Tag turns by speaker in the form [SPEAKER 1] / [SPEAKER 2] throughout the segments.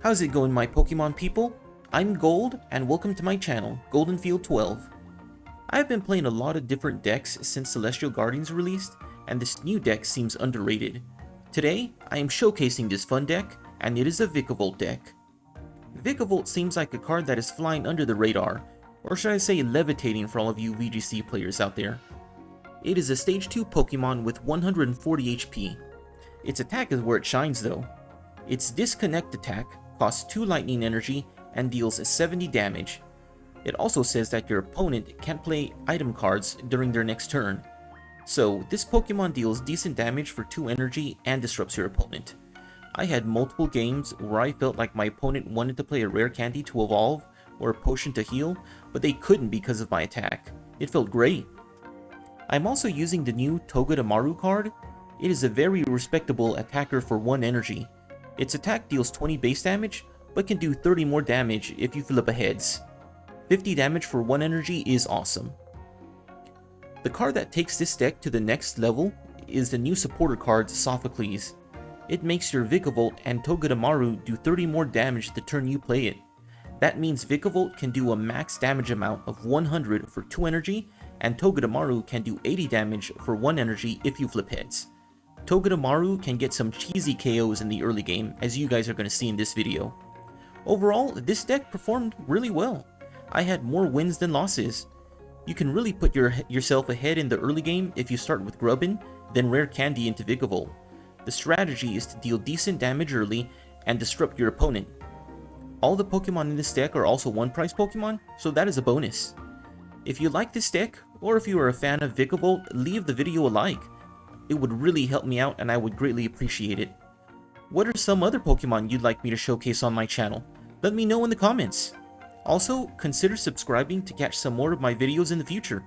[SPEAKER 1] How's it going, my Pokemon people? I'm Gold, and welcome to my channel, Goldenfield 12. I've been playing a lot of different decks since Celestial Guardians released, and this new deck seems underrated. Today, I am showcasing this fun deck, and it is a Vikavolt deck. Vikavolt seems like a card that is flying under the radar, or should I say levitating for all of you VGC players out there. It is a Stage 2 Pokemon with 140 HP. Its attack is where it shines though. Its Disconnect attack costs 2 lightning energy and deals 70 damage. It also says that your opponent can't play item cards during their next turn. So this Pokemon deals decent damage for 2 energy and disrupts your opponent. I had multiple games where I felt like my opponent wanted to play a rare candy to evolve or a potion to heal, but they couldn't because of my attack. It felt great. I'm also using the new Togedemaru card. It is a very respectable attacker for 1 energy. Its attack deals 20 base damage, but can do 30 more damage if you fill up a heads. 50 damage for 1 energy is awesome. The card that takes this deck to the next level is the new supporter card, Sophocles. It makes your Vikavolt and Togedemaru do 30 more damage the turn you play it. That means Vikavolt can do a max damage amount of 100 for 2 energy, and Togedemaru can do 80 damage for 1 energy if you flip heads. Togedemaru can get some cheesy KOs in the early game, as you guys are going to see in this video. Overall, this deck performed really well. I had more wins than losses. You can really put yourself ahead in the early game if you start with Grubbin, then Rare Candy into Vikavolt. The strategy is to deal decent damage early and disrupt your opponent. All the Pokemon in this deck are also 1-price Pokemon, so that is a bonus. If you like this deck, or if you are a fan of Vikavolt, leave the video a like. It would really help me out and I would greatly appreciate it. What are some other Pokemon you'd like me to showcase on my channel? Let me know in the comments. Also, consider subscribing to catch some more of my videos in the future.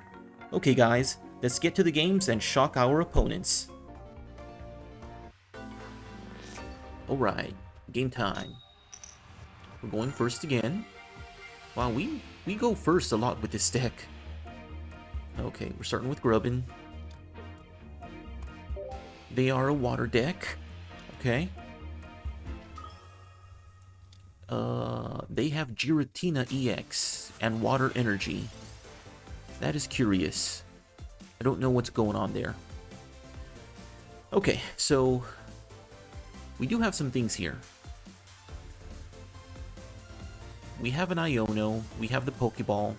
[SPEAKER 1] Okay guys, let's get to the games and shock our opponents. Alright, game time. We're going first again. Wow, we go first a lot with this deck. Okay, we're starting with Grubbin. They are a water deck. Okay. They have Giratina EX and Water Energy. That is curious. I don't know what's going on there. Okay, so we do have some things here. We have an Iono, we have the Pokeball.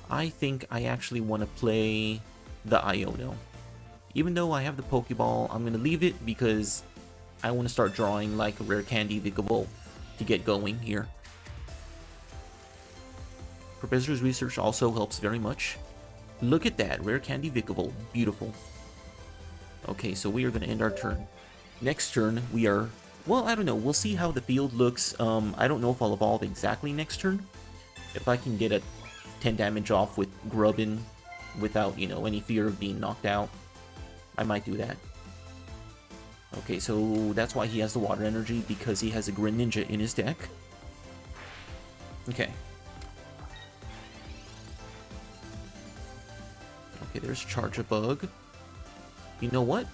[SPEAKER 1] I think I actually want to play the Iono. Even though I have the Pokeball, I'm going to leave it because I want to start drawing like a Rare Candy Vikavolt to get going here. Professor's Research also helps very much. Look at that, Rare Candy Vikavolt, beautiful. Okay, so we are going to end our turn. Next turn, we are, well, I don't know, we'll see how the field looks. I don't know if I'll evolve exactly next turn. If I can get a 10 damage off with Grubbin without, you know, any fear of being knocked out, I might do that. Okay, so that's why he has the Water Energy, because he has a Greninja in his deck. Okay. Okay, there's Charge-a-Bug. You know what?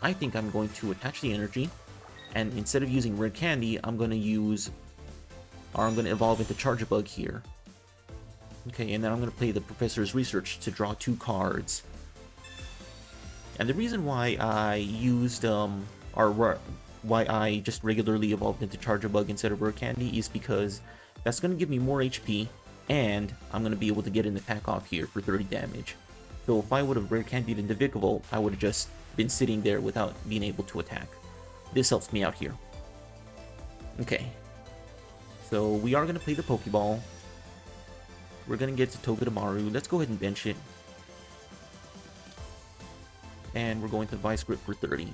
[SPEAKER 1] I think I'm going to attach the energy, and instead of using Rare Candy, I'm going to use, or I'm going to evolve into Charge-a-Bug here. Okay, and then I'm going to play the Professor's Research to draw 2 cards. And the reason why I used, why I just regularly evolved into Charge-a-Bug instead of Rare Candy is because that's going to give me more HP, and I'm going to be able to get an attack off here for 30 damage. So if I would have Rare Candied into Vikavolt, I would have just been sitting there without being able to attack. This helps me out here. Okay. So we are going to play the Pokeball. We're going to get to Togedemaru. Let's go ahead and bench it. And we're going to Vice Grip for 30.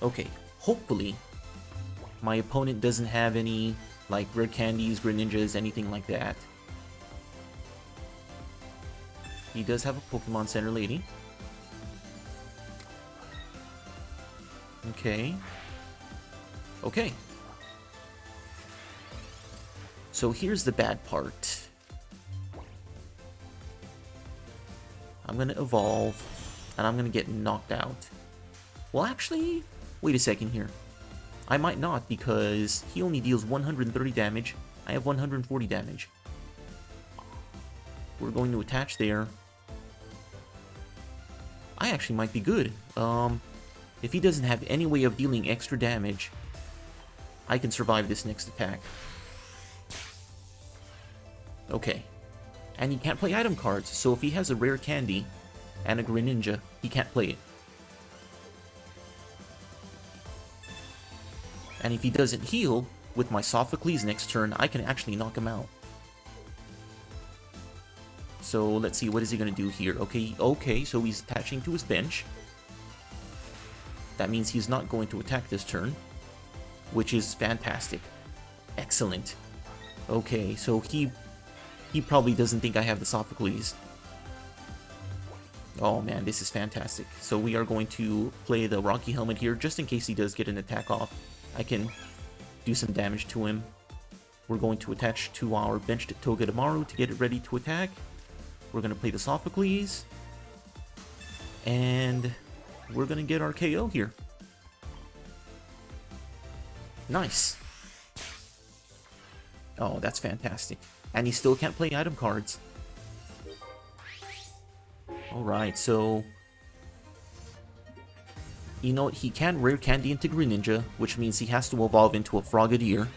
[SPEAKER 1] Okay, hopefully my opponent doesn't have any, like, Rare Candies, Greninjas, anything like that. He does have a Pokemon Center Lady. Okay. Okay. So here's the bad part. I'm gonna evolve and I'm gonna get knocked out. Well, actually, wait a second here. I might not, because he only deals 130 damage. I have 140 damage. We're going to attach there. I actually might be good. If he doesn't have any way of dealing extra damage, I can survive this next attack. Okay. And he can't play item cards, so if he has a rare candy and a Greninja, he can't play it. And if he doesn't heal, with my Sophocles next turn, I can actually knock him out. So let's see, what is he going to do here? Okay, so he's attaching to his bench. That means he's not going to attack this turn, which is fantastic. Excellent. Okay, so he probably doesn't think I have the Sophocles. Oh man, this is fantastic. So we are going to play the Rocky Helmet here, just in case he does get an attack off. I can do some damage to him. We're going to attach to our benched Togedemaru to get it ready to attack. We're going to play the Sophocles. And we're going to get our KO here. Nice. Oh, that's fantastic. And he still can't play item cards. Alright, so... You know what, he can rare candy into Greninja, which means he has to evolve into a Frogadier.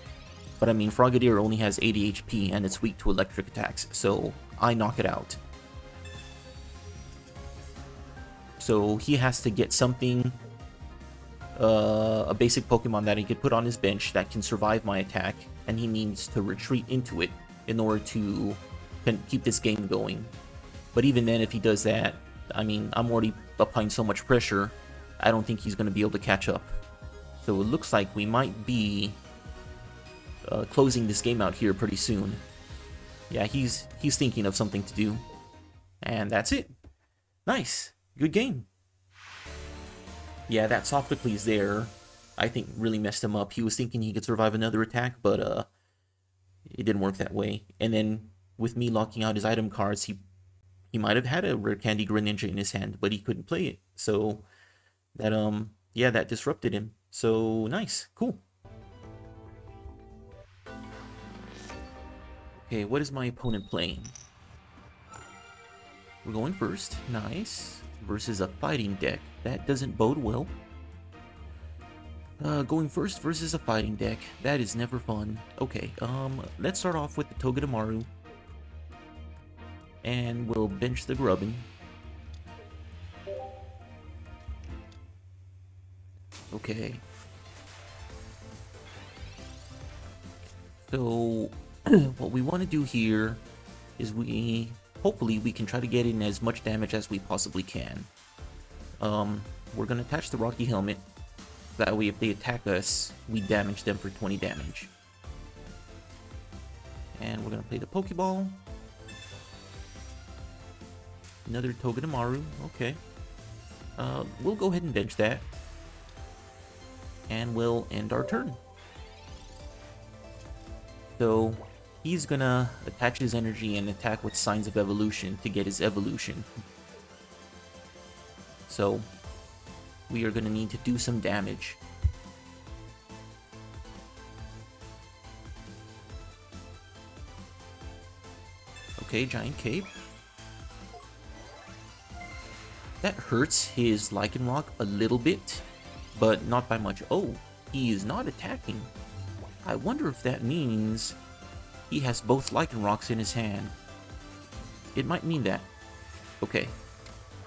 [SPEAKER 1] But I mean, Frogadier only has 80 HP and it's weak to electric attacks, so I knock it out. So he has to get something, a basic Pokemon that he could put on his bench that can survive my attack, and he needs to retreat into it in order to keep this game going. But even then, if he does that, I mean, I'm already applying so much pressure, I don't think he's going to be able to catch up. So it looks like we might be closing this game out here pretty soon. Yeah, he's thinking of something to do. And that's it. Nice. Good game. Yeah, that Sophocles there, I think really messed him up. He was thinking he could survive another attack, but it didn't work that way. And then with me locking out his item cards, he might have had a rare candy Greninja in his hand, but he couldn't play it. So that yeah, that disrupted him. So nice, cool. Okay, what is my opponent playing? We're going first. Nice. Versus a fighting deck. That doesn't bode well. Going first versus a fighting deck. That is never fun. Okay, let's start off with the Togedemaru. And we'll bench the Grubbin. Okay. So, what we want to do here is hopefully we can try to get in as much damage as we possibly can. We're going to attach the Rocky Helmet. That way if they attack us, we damage them for 20 damage. And we're going to play the Pokeball. Another Togedemaru, okay. We'll go ahead and bench that. And we'll end our turn. So, he's gonna attach his energy and attack with Signs of Evolution to get his evolution. So, we are gonna need to do some damage. Okay, Giant Cape. That hurts his Lycanroc a little bit, but not by much. Oh, he is not attacking. I wonder if that means he has both Lycanrocs in his hand. It might mean that. Okay,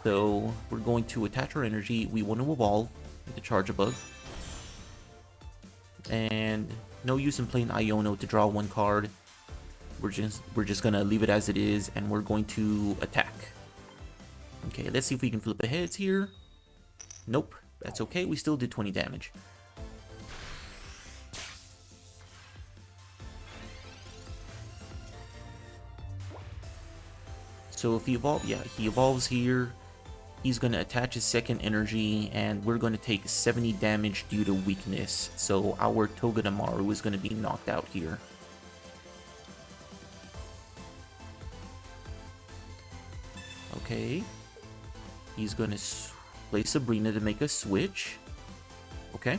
[SPEAKER 1] so we're going to attach our energy. We want to evolve into Charge-a-Bug. And no use in playing Iono to draw one card. We're just gonna leave it as it is, and we're going to attack. Okay, let's see if we can flip the heads here. Nope, that's okay. We still did 20 damage. So if he evolves, yeah, he evolves here. He's going to attach his second energy, and we're going to take 70 damage due to weakness. So our Togedemaru is going to be knocked out here. Okay. He's gonna play Sabrina to make a switch. Okay.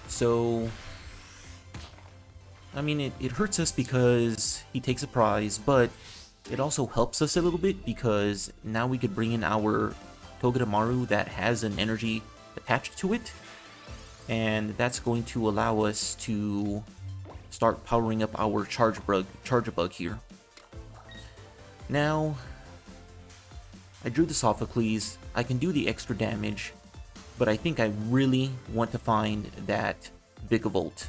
[SPEAKER 1] So, I mean, it hurts us because he takes a prize, but it also helps us a little bit because now we could bring in our Togedemaru that has an energy attached to it, and that's going to allow us to start powering up our Charge-a-Bug here. Now, I drew the Sophocles. I can do the extra damage, but I think I really want to find that Vikavolt.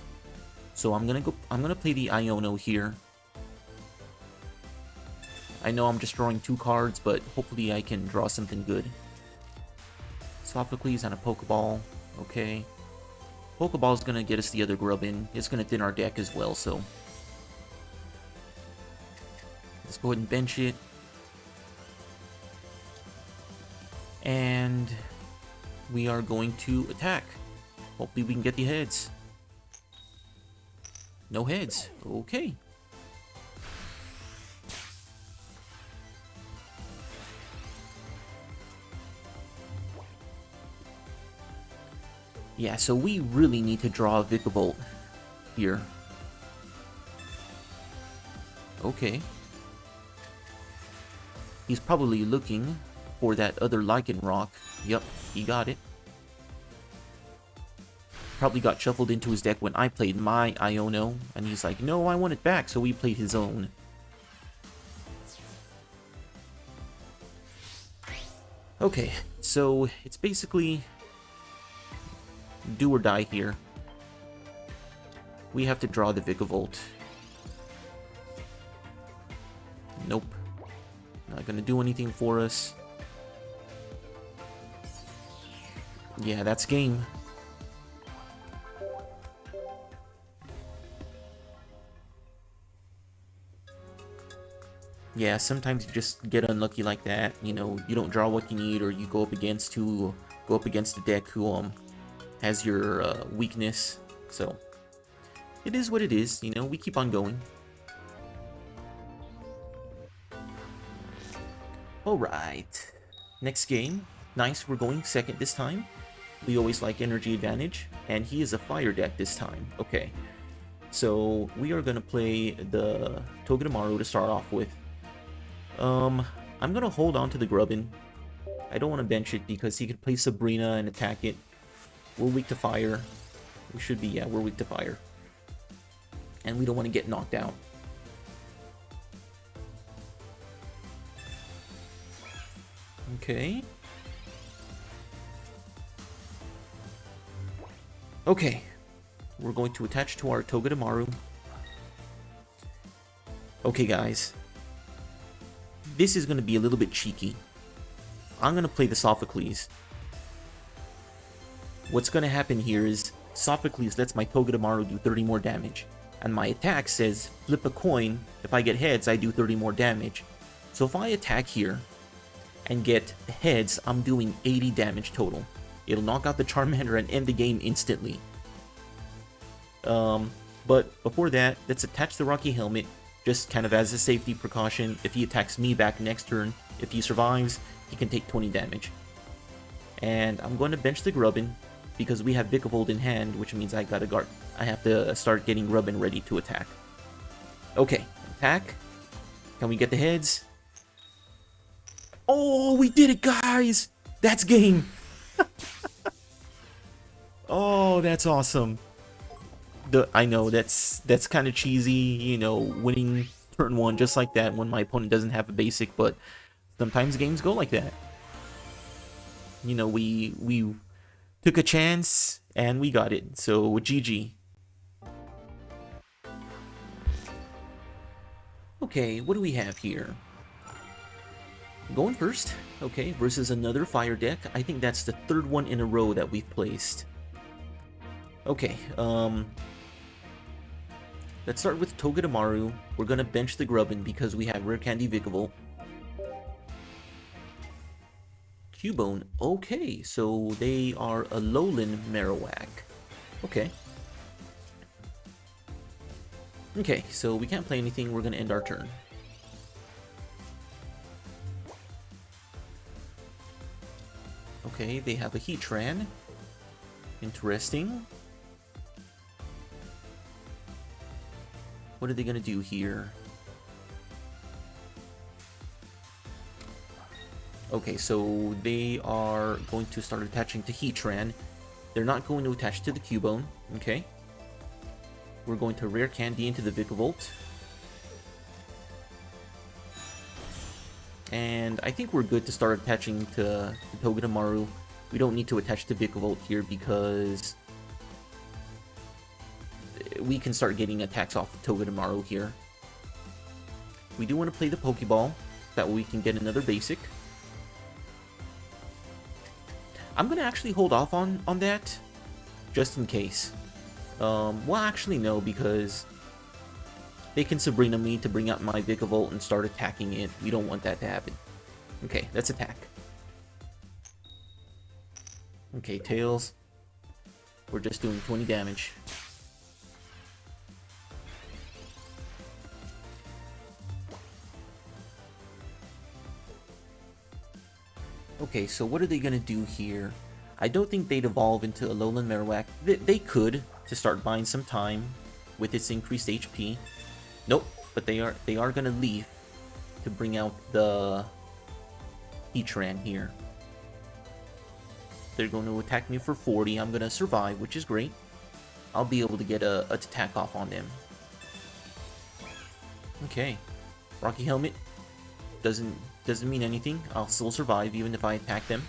[SPEAKER 1] So I'm gonna play the Iono here. I know I'm just drawing 2 cards, but hopefully I can draw something good. Sophocles and a Pokeball. Okay. Pokeball's gonna get us the other grub in. It's gonna thin our deck as well, so let's go ahead and bench it. And we are going to attack. Hopefully we can get the heads. No heads. Okay. Yeah, so we really need to draw a Vikavolt here. Okay. He's probably looking for that other Lycanroc. Yep, he got it. Probably got shuffled into his deck when I played my Iono, and he's like, no, I want it back, so he played his own. Okay, so it's basically do or die here. We have to draw the Vikavolt. Nope. Not gonna do anything for us. Yeah, that's game. Yeah, sometimes you just get unlucky like that. You know, you don't draw what you need, or you go up against a deck who has your weakness. So it is what it is. You know, we keep on going. All right, next game. Nice, we're going second this time. We always like energy advantage, and he is a fire deck this time. Okay, so we are gonna play the Togedemaru to start off with. I'm gonna hold on to the Grubbin. I don't want to bench it because he could play Sabrina and attack it. We're weak to fire. We should be, yeah, we're weak to fire. And we don't want to get knocked out. Okay. Okay. We're going to attach to our Togedemaru. Okay, guys. This is going to be a little bit cheeky. I'm going to play the Sophocles. What's going to happen here is Sophocles lets my Togedemaru do 30 more damage. And my attack says, flip a coin. If I get heads, I do 30 more damage. So if I attack here and get heads, I'm doing 80 damage total. It'll knock out the Charmander and end the game instantly. But before that, let's attach the Rocky Helmet, just kind of as a safety precaution. If he attacks me back next turn, if he survives, he can take 20 damage. And I'm going to bench the Grubbin, because we have Vikavolt in hand, which means I gotta guard. I have to start getting Grubbin ready to attack. Okay, attack. Can we get the heads? Oh, we did it, guys! That's game! Oh, that's awesome. I know, that's kind of cheesy, you know, winning turn 1 just like that when my opponent doesn't have a basic, but sometimes games go like that. You know, we took a chance and we got it, so GG. Okay, what do we have here? Going first, okay, versus another fire deck. I think that's the 3rd one in a row that we've placed. Okay, let's start with Togedemaru. We're gonna bench the Grubbin because we have Rare Candy Vikavolt. Cubone, okay, so they are a Alolan Marowak. Okay. Okay, so we can't play anything, we're gonna end our turn. Okay, they have a Heatran. Interesting. What are they gonna do here? Okay, so they are going to start attaching to Heatran. They're not going to attach to the Cubone. Okay. We're going to Rare Candy into the Vikavolt. And I think we're good to start attaching to the Togedemaru. We don't need to attach to Vikavolt here because we can start getting attacks off of Togedemaru here. We do want to play the Pokeball. That way we can get another basic. I'm going to actually hold off on that, just in case. Well, actually, no, because they can Sabrina me to bring out my Vikavolt and start attacking it. We don't want that to happen. Okay, let's attack. Okay, Tails. We're just doing 20 damage. Okay, so what are they gonna do here? I don't think they'd evolve into a Alolan Marowak. They could, to start buying some time with its increased HP. Nope, but they are gonna leave to bring out the Heatran here. They're going to attack me for 40. I'm gonna survive, which is great. I'll be able to get a attack off on them. Okay, Rocky Helmet doesn't mean anything. I'll still survive even if I attack them.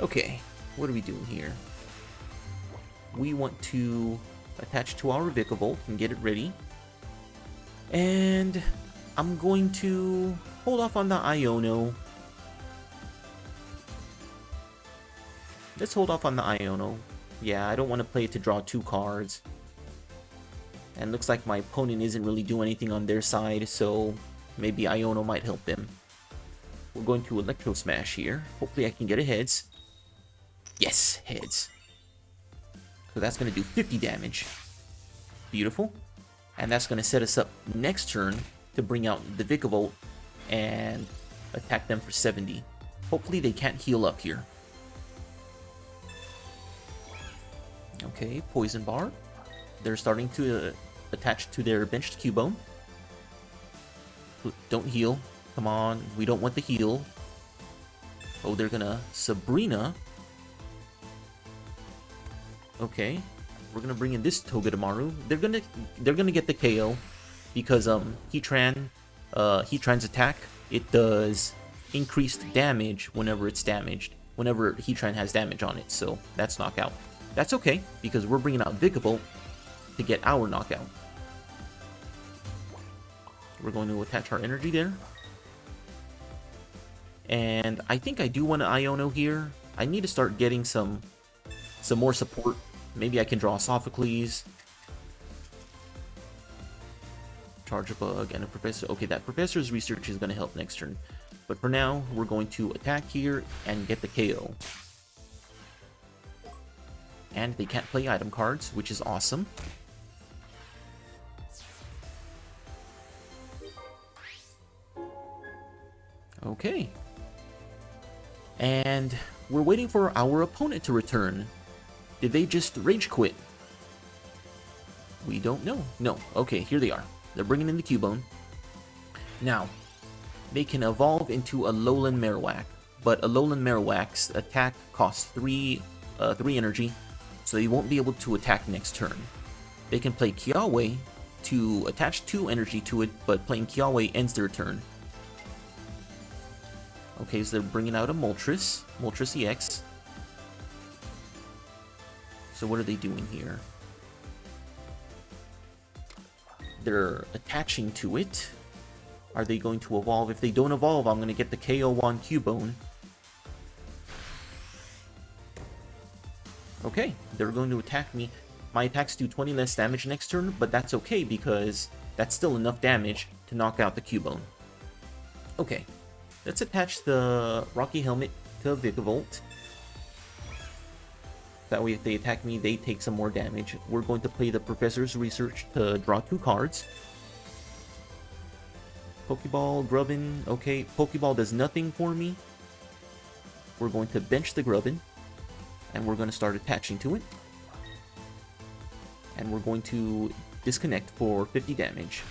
[SPEAKER 1] Okay, what are we doing here? We want to attach to our Vikavolt and get it ready. And I'm going to hold off on the Iono. Let's hold off on the Iono. Yeah, I don't want to play it to draw 2 cards. And looks like my opponent isn't really doing anything on their side, so maybe Iono might help them. We're going to Electro Smash here. Hopefully I can get a heads. Yes, heads. So that's going to do 50 damage. Beautiful. And that's going to set us up next turn to bring out the Vikavolt and attack them for 70. Hopefully they can't heal up here. Okay, Poison Bar. They're starting to attach to their benched Cubone. Don't heal. Come on, we don't want the heal. Oh, they're gonna Sabrina. Okay, we're gonna bring in this Togedemaru. They're gonna get the KO because Heatran's attack, it does increased damage whenever it's damaged. Whenever Heatran has damage on it, so that's knockout. That's okay because we're bringing out Vikavolt to get our knockout. We're going to attach our energy there. And I think I do want to Iono here. I need to start getting some more support. Maybe I can draw Sophocles. Charge a Bug and a Professor. Okay, that Professor's Research is going to help next turn. But for now, we're going to attack here and get the KO. And they can't play item cards, which is awesome. Okay. And we're waiting for our opponent to return. Did they just rage quit? We don't know. No. Okay, here they are. They're bringing in the Cubone. Now, they can evolve into a Alolan Marowak, but Alolan Marowak's attack costs 3 energy, so they won't be able to attack next turn. They can play Kiawe to attach 2 energy to it, but playing Kiawe ends their turn. Okay, so they're bringing out a Moltres EX. So what are they doing here? They're attaching to it. Are they going to evolve? If they don't evolve, I'm going to get the KO on Cubone. Okay, they're going to attack me. My attacks do 20 less damage next turn, but that's okay because that's still enough damage to knock out the Cubone. Okay, let's attach the Rocky Helmet to Vikavolt. That way if they attack me, they take some more damage. We're going to play the Professor's Research to draw 2 cards. Pokeball, Grubbin. Okay, Pokeball does nothing for me. We're going to bench the Grubbin. And we're going to start attaching to it. And we're going to disconnect for 50 damage.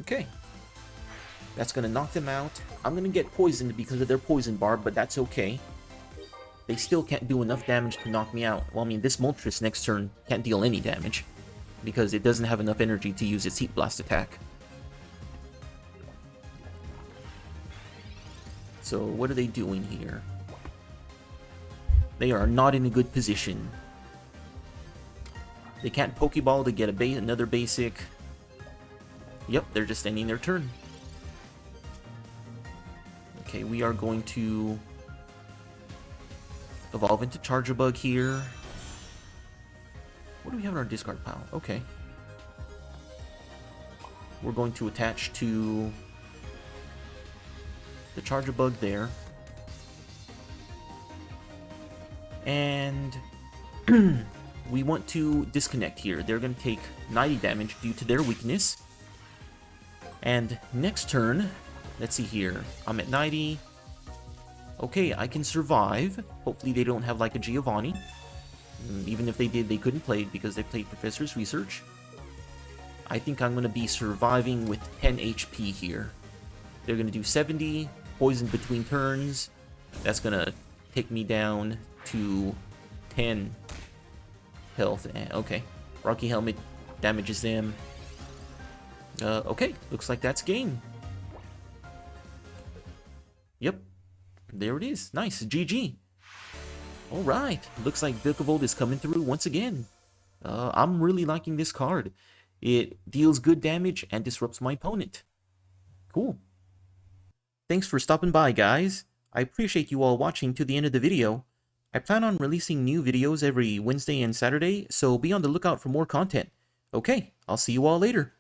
[SPEAKER 1] Okay. That's going to knock them out. I'm going to get poisoned because of their poison barb, but that's okay. They still can't do enough damage to knock me out. Well, I mean, this Moltres next turn can't deal any damage because it doesn't have enough energy to use its Heat Blast attack. So, what are they doing here? They are not in a good position. They can't Pokeball to get another basic. Yep, they're just ending their turn. Okay, we are going to evolve into Charjabug here. What do we have in our discard pile? Okay. We're going to attach to the Charjabug there. And we want to disconnect here. They're going to take 90 damage due to their weakness. And next turn, let's see here. I'm at 90. Okay, I can survive. Hopefully they don't have like a Giovanni. Even if they did, they couldn't play it because they played Professor's Research. I think I'm going to be surviving with 10 HP here. They're going to do 70, poison between turns. That's going to take me down to 10 health. Okay, Rocky Helmet damages them. Okay, looks like that's game. Yep, there it is. Nice, GG. Alright, looks like Vikavolt is coming through once again. I'm really liking this card. It deals good damage and disrupts my opponent. Cool. Thanks for stopping by, guys. I appreciate you all watching to the end of the video. I plan on releasing new videos every Wednesday and Saturday, so be on the lookout for more content. Okay, I'll see you all later.